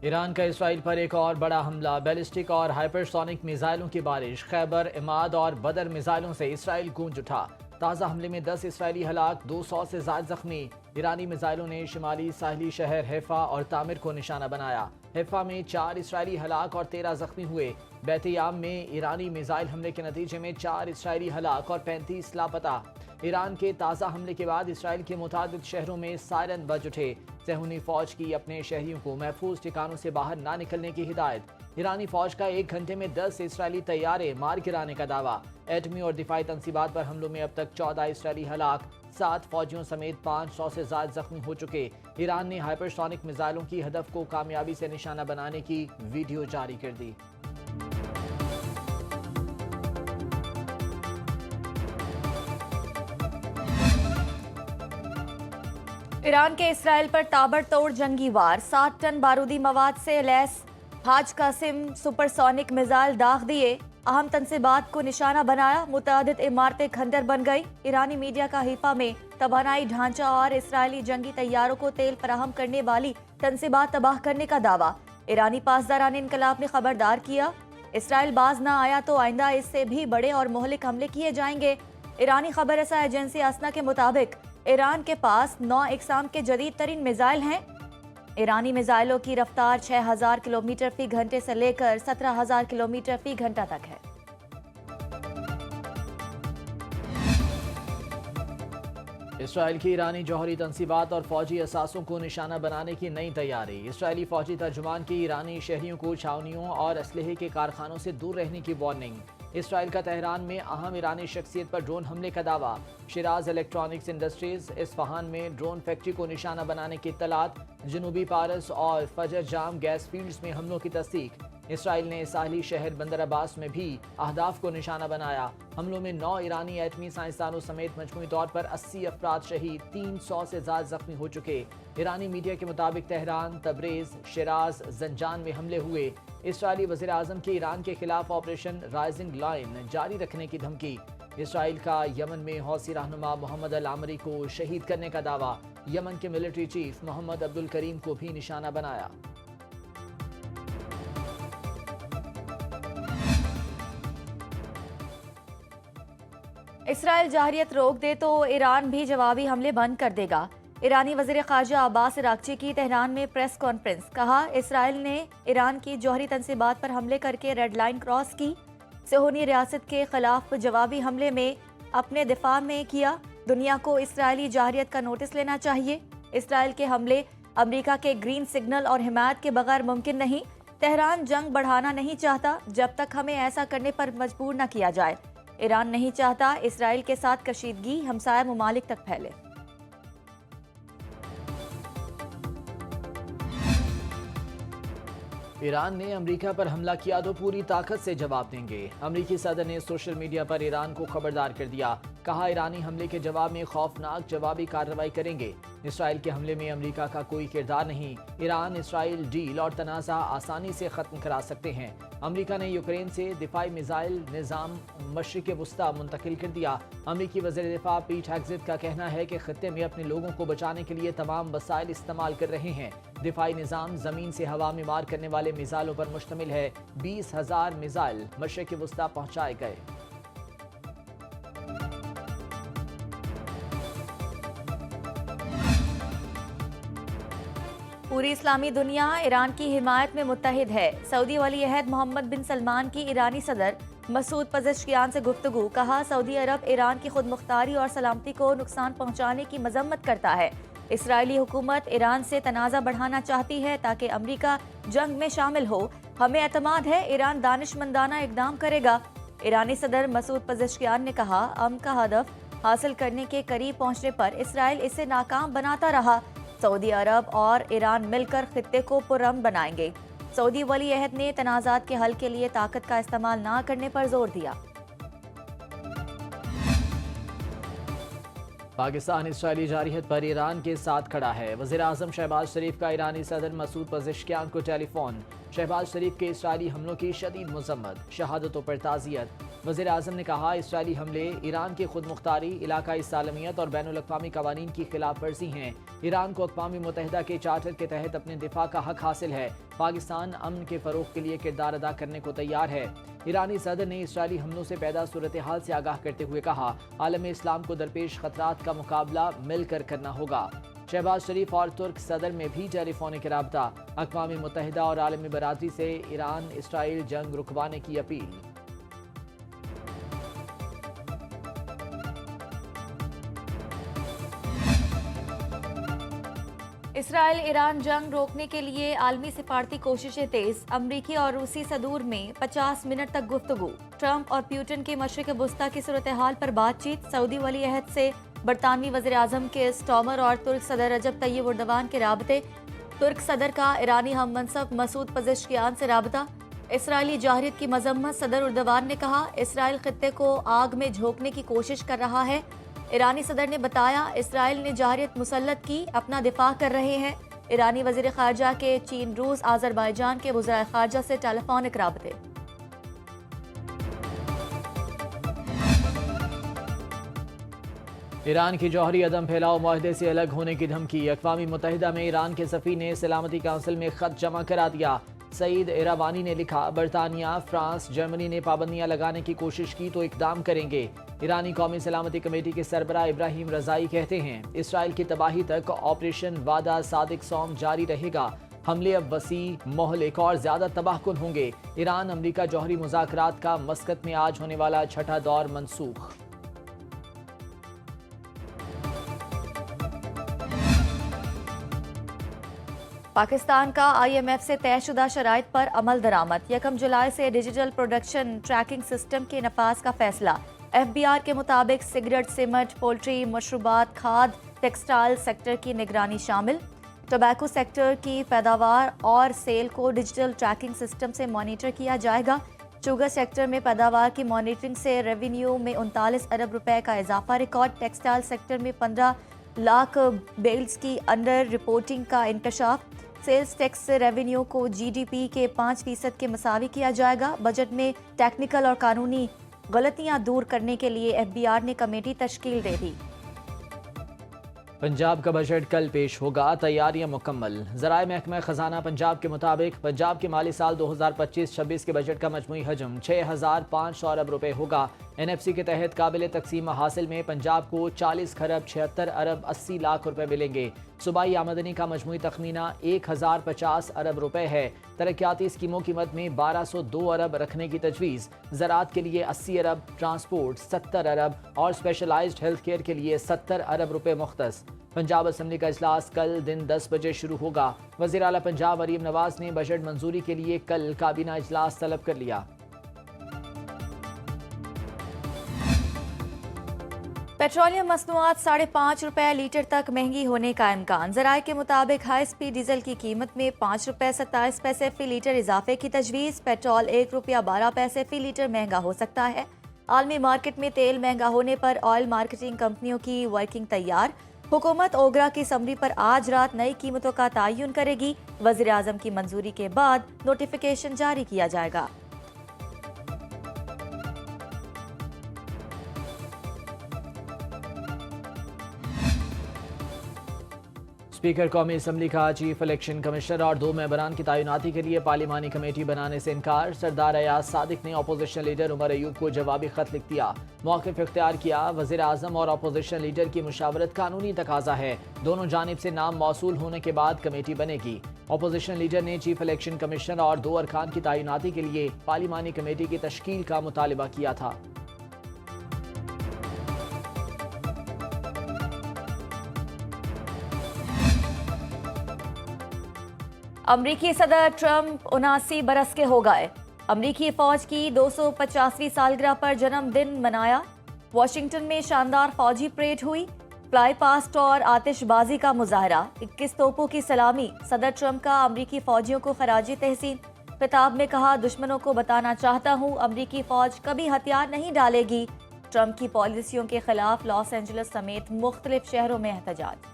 ایران کا اسرائیل پر ایک اور بڑا حملہ، بیلسٹک اور ہائپرسونک میزائلوں کی بارش، خیبر، عماد اور بدر میزائلوں سے اسرائیل گونج اٹھا۔ تازہ حملے میں 10 اسرائیلی ہلاک، 200 سے زائد زخمی۔ ایرانی میزائلوں نے شمالی ساحلی شہر حیفا اور تعمیر کو نشانہ بنایا۔ حیفا میں 4 اسرائیلی ہلاک اور 13 زخمی ہوئے۔ بیت یام میں ایرانی میزائل حملے کے نتیجے میں 4 اسرائیلی ہلاک اور 35 لاپتہ۔ ایران کے تازہ حملے کے بعد اسرائیل کے متعدد شہروں میں سائرن بج اٹھے۔ صہیونی فوج کی اپنے شہریوں کو محفوظ ٹھکانوں سے باہر نہ نکلنے کی ہدایت۔ ایرانی فوج کا 1 گھنٹے میں 10 اسرائیلی طیارے مار گرانے کا دعویٰ۔ ایٹمی اور دفاعی تنصیبات پر حملوں میں اب تک 14 اسرائیلی ہلاک، 7 فوجیوں سمیت 500 سے زائد زخمی ہو چکے۔ ایران نے ہائپرسونک میزائلوں کی ہدف کو کامیابی سے نشانہ بنانے کی ویڈیو جاری کر دی۔ ایران کے اسرائیل پر تابڑ توڑ جنگی وار، 7 ٹن بارودی مواد سے لیس حاج قاسم سپر سونک میزائل داغ دیے، اہم تنصیبات کو نشانہ بنایا، متعدد عمارتیں کھنڈر بن گئی۔ ایرانی میڈیا کا حیفا میں توانائی ڈھانچہ اور اسرائیلی جنگی طیاروں کو تیل فراہم کرنے والی تنصیبات تباہ کرنے کا دعویٰ۔ ایرانی پاسداران انقلاب نے خبردار کیا، اسرائیل باز نہ آیا تو آئندہ اس سے بھی بڑے اور مہلک حملے کیے جائیں گے۔ ایرانی خبر رساں ایجنسی اسنا کے مطابق ایران کے پاس 9 اقسام کے جدید ترین میزائل ہیں۔ ایرانی میزائلوں کی رفتار 6000 کلومیٹر فی گھنٹے سے لے کر 17000 کلومیٹر فی گھنٹہ تک ہے۔ اسرائیل کی ایرانی جوہری تنصیبات اور فوجی اثاثوں کو نشانہ بنانے کی نئی تیاری۔ اسرائیلی فوجی ترجمان کی ایرانی شہریوں کو چھاؤنیوں اور اسلحے کے کارخانوں سے دور رہنے کی وارننگ۔ اسرائیل کا تہران میں اہم ایرانی شخصیت پر ڈرون حملے کا دعویٰ۔ شیراز الیکٹرانکس انڈسٹریز اصفہان میں ڈرون فیکٹری کو نشانہ بنانے کی اطلاعات۔ جنوبی پارس اور فجر جام گیس فیلڈز میں حملوں کی تصدیق۔ اسرائیل نے ساحلی شہر بندر عباس میں بھی اہداف کو نشانہ بنایا۔ حملوں میں 9 ایرانی ایٹمی سائنسدانوں سمیت مجموعی طور پر 80 افراد شہید، 300 سے زائد زخمی ہو چکے۔ ایرانی میڈیا کے مطابق تہران، تبریز، شیراز، زنجان میں حملے ہوئے۔ اسرائیلی وزیر اعظم کی ایران کے خلاف آپریشن رائزنگ لائن جاری رکھنے کی دھمکی۔ اسرائیل کا یمن میں حوثی رہنما محمد العمری کو شہید کرنے کا دعویٰ۔ یمن کے ملٹری چیف محمد عبدالکریم کو بھی نشانہ بنایا۔ اسرائیل جارحیت روک دے تو ایران بھی جوابی حملے بند کر دے گا۔ ایرانی وزیر خارجہ عباس عراقچی کی تہران میں پریس کانفرنس، کہا اسرائیل نے ایران کی جوہری تنصیبات پر حملے کر کے ریڈ لائن کراس کی، صہیونی ریاست کے خلاف جوابی حملے میں اپنے دفاع میں کیا۔ دنیا کو اسرائیلی جارحیت کا نوٹس لینا چاہیے۔ اسرائیل کے حملے امریکہ کے گرین سگنل اور حمایت کے بغیر ممکن نہیں۔ تہران جنگ بڑھانا نہیں چاہتا جب تک ہمیں ایسا کرنے پر مجبور نہ کیا جائے۔ ایران نہیں چاہتا اسرائیل کے ساتھ کشیدگی ہمسایہ ممالک تک پھیلے۔ ایران نے امریکہ پر حملہ کیا تو پوری طاقت سے جواب دیں گے۔ امریکی صدر نے سوشل میڈیا پر ایران کو خبردار کر دیا، کہا ایرانی حملے کے جواب میں خوفناک جوابی کارروائی کریں گے۔ اسرائیل کے حملے میں امریکہ کا کوئی کردار نہیں۔ ایران اسرائیل ڈیل اور تنازع آسانی سے ختم کرا سکتے ہیں۔ امریکہ نے یوکرین سے دفاعی میزائل نظام مشرق وسطی منتقل کر دیا۔ امریکی وزیر دفاع پیٹ ہیگزیٹ کا کہنا ہے کہ خطے میں اپنے لوگوں کو بچانے کے لیے تمام وسائل استعمال کر رہے ہیں۔ دفاعی نظام زمین سے ہوا میں مار کرنے والے میزائلوں پر مشتمل ہے۔ 20,000 میزائل مشرق وسطی پہنچائے گئے۔ پوری اسلامی دنیا ایران کی حمایت میں متحد ہے۔ سعودی ولی عہد محمد بن سلمان کی ایرانی صدر مسعود پزشکیان سے گفتگو، کہا سعودی عرب ایران کی خود مختاری اور سلامتی کو نقصان پہنچانے کی مذمت کرتا ہے۔ اسرائیلی حکومت ایران سے تنازع بڑھانا چاہتی ہے تاکہ امریکہ جنگ میں شامل ہو۔ ہمیں اعتماد ہے ایران دانش مندانہ اقدام کرے گا۔ ایرانی صدر مسعود پزشکیان نے کہا امن کا ہدف حاصل کرنے کے قریب پہنچنے پر اسرائیل اسے ناکام بناتا رہا۔ سعودی عرب اور ایران مل کر خطے کو پرامن بنائیں گے۔ سعودی ولی عہد نے تنازعات کے حل کے لیے طاقت کا استعمال نہ کرنے پر زور دیا۔ پاکستان اسرائیلی جارحیت پر ایران کے ساتھ کھڑا ہے۔ وزیر اعظم شہباز شریف کا ایرانی صدر مسعود پزشکیان کو ٹیلی فون۔ شہباز شریف کے اسرائیلی حملوں کی شدید مذمت، شہادتوں پر تعزیت۔ وزیر اعظم نے کہا اسرائیلی حملے ایران کی خود مختاری، علاقائی سالمیت اور بین الاقوامی قوانین کی خلاف ورزی ہیں۔ ایران کو اقوام متحدہ کے چارٹر کے تحت اپنے دفاع کا حق حاصل ہے۔ پاکستان امن کے فروغ کے لیے کردار ادا کرنے کو تیار ہے۔ ایرانی صدر نے اسرائیلی حملوں سے پیدا صورتحال سے آگاہ کرتے ہوئے کہا عالم اسلام کو درپیش خطرات کا مقابلہ مل کر کرنا ہوگا۔ شہباز شریف اور ترک صدر میں بھی ٹیلی فونک رابطہ، اقوام متحدہ اور عالمی برادری سے ایران اسرائیل جنگ رکوانے کی اپیل۔ اسرائیل ایران جنگ روکنے کے لیے عالمی سفارتی کوششیں تیز، امریکی اور روسی صدور میں 50 منٹ تک گفتگو۔ ٹرمپ اور پیوٹن کی مشرق وسطیٰ کی صورتحال پر بات چیت، سعودی ولی عہد سے برطانوی وزیر اعظم کے سٹارمر اور ترک صدر رجب طیب اردوان کے رابطے، ترک صدر کا ایرانی ہم منصب مسعود پزشکیان سے رابطہ، اسرائیلی جارحیت کی مذمت، صدر اردوان نے کہا اسرائیل خطے کو آگ میں جھونکنے کی کوشش کر رہا ہے۔ ایرانی صدر نے بتایا اسرائیل نے جارحیت مسلط کی، اپنا دفاع کر رہے ہیں۔ ایرانی وزیر خارجہ کے چین، روس، آذربائیجان کے وزرائے خارجہ سے ٹیلی فونک رابطے۔ ایران کی جوہری عدم پھیلاؤ معاہدے سے الگ ہونے کی دھمکی، اقوام متحدہ میں ایران کے سفیر نے سلامتی کونسل میں خط جمع کرا دیا۔ سعید ایراوانی نے لکھا برطانیہ، فرانس، جرمنی نے پابندیاں لگانے کی کوشش کی تو اقدام کریں گے۔ ایرانی قومی سلامتی کمیٹی کے سربراہ ابراہیم رضائی کہتے ہیں اسرائیل کی تباہی تک آپریشن وعدہ صادق سوم جاری رہے گا، حملے اب وسیع، مہلک اور زیادہ تباہ کن ہوں گے۔ ایران امریکہ جوہری مذاکرات کا مسقط میں آج ہونے والا چھٹا دور منسوخ۔ پاکستان کا آئی ایم ایف سے طے شدہ شرائط پر عمل درآمد، 1 جولائی سے ڈیجیٹل پروڈکشن ٹریکنگ سسٹم کے نفاذ کا فیصلہ۔ ایف بی آر کے مطابق سگریٹ، سیمنٹ، پولٹری، مشروبات، کھاد، ٹیکسٹائل سیکٹر کی نگرانی شامل۔ ٹوبیکو سیکٹر کی پیداوار اور سیل کو ڈیجیٹل ٹریکنگ سسٹم سے مانیٹر کیا جائے گا۔ شوگر سیکٹر میں پیداوار کی مانیٹرنگ سے ریونیو میں 39 ارب روپے کا اضافہ ریکارڈ۔ ٹیکسٹائل سیکٹر میں 15 لاکھ بیلز کی انڈر رپورٹنگ کا انکشاف۔ سیلز ٹیکس سے ریونیو کو جی ڈی پی کے 5% کے مساوی کیا جائے گا۔ بجٹ میں ٹیکنیکل اور قانونی غلطیاں دور کرنے کے لیے ایف بی آر نے کمیٹی تشکیل دے دی۔ پنجاب کا بجٹ کل پیش ہوگا، تیاریاں مکمل۔ ذرائع محکمہ خزانہ پنجاب کے مطابق پنجاب کے مالی سال 2025-26 کے بجٹ کا مجموعی حجم 6500 ارب روپے ہوگا۔ این ایف سی کے تحت قابل تقسیم حاصل میں پنجاب کو 40 خرب 76 ارب 80 لاکھ روپے ملیں گے۔ صوبائی آمدنی کا مجموعی تخمینہ 1050 ارب روپے ہے۔ ترقیاتی اسکیموں کی مد میں 1202 ارب رکھنے کی تجویز۔ زراعت کے لیے 80 ارب، ٹرانسپورٹ 70 ارب اور اسپیشلائزڈ ہیلتھ کیئر کے لیے 70 ارب روپے مختص۔ پنجاب اسمبلی کا اجلاس کل دن 10 بجے شروع ہوگا۔ وزیر اعلیٰ پنجاب مریم نواز نے بجٹ منظوری کے لیے کل کابینہ اجلاس طلب کر لیا۔ پیٹرولیم مصنوعات 5.5 روپے لیٹر تک مہنگی ہونے کا امکان۔ ذرائع کے مطابق ہائی سپیڈ ڈیزل کی قیمت میں 5 روپے 27 پیسے فی لیٹر اضافے کی تجویز۔ پیٹرول 1 روپیہ 12 پیسے فی لیٹر مہنگا ہو سکتا ہے۔ عالمی مارکیٹ میں تیل مہنگا ہونے پر آئل مارکیٹنگ کمپنیوں کی ورکنگ تیار۔ حکومت اوگرا کی اسمبلی پر آج رات نئی قیمتوں کا تعین کرے گی۔ وزیر اعظم کی منظوری کے بعد نوٹیفیکیشن جاری کیا جائے گا۔ اسپیکر قومی اسمبلی کا چیف الیکشن کمشنر اور 2 ممبران کی تعیناتی کے لیے پارلیمانی کمیٹی بنانے سے انکار۔ سردار ایاز صادق نے اپوزیشن لیڈر عمر ایوب کو جوابی خط لکھ دیا، موقف اختیار کیا۔ وزیر اعظم اور اپوزیشن لیڈر کی مشاورت قانونی تقاضا ہے، دونوں جانب سے نام موصول ہونے کے بعد کمیٹی بنے گی۔ اپوزیشن لیڈر نے چیف الیکشن کمشنر اور 2 ارکان کی تعیناتی کے لیے پارلیمانی کمیٹی کی تشکیل کا مطالبہ کیا تھا۔ امریکی صدر ٹرمپ 79 برس کے ہو گئے۔ امریکی فوج کی 250ویں سالگرہ پر جنم دن منایا۔ واشنگٹن میں شاندار فوجی پریڈ ہوئی، فلائی پاسٹ اور آتش بازی کا مظاہرہ۔ 21 توپوں کی سلامی۔ صدر ٹرمپ کا امریکی فوجیوں کو خراج تحسین۔ خطاب میں کہا دشمنوں کو بتانا چاہتا ہوں امریکی فوج کبھی ہتھیار نہیں ڈالے گی۔ ٹرمپ کی پالیسیوں کے خلاف لاس اینجلس سمیت مختلف شہروں میں احتجاج۔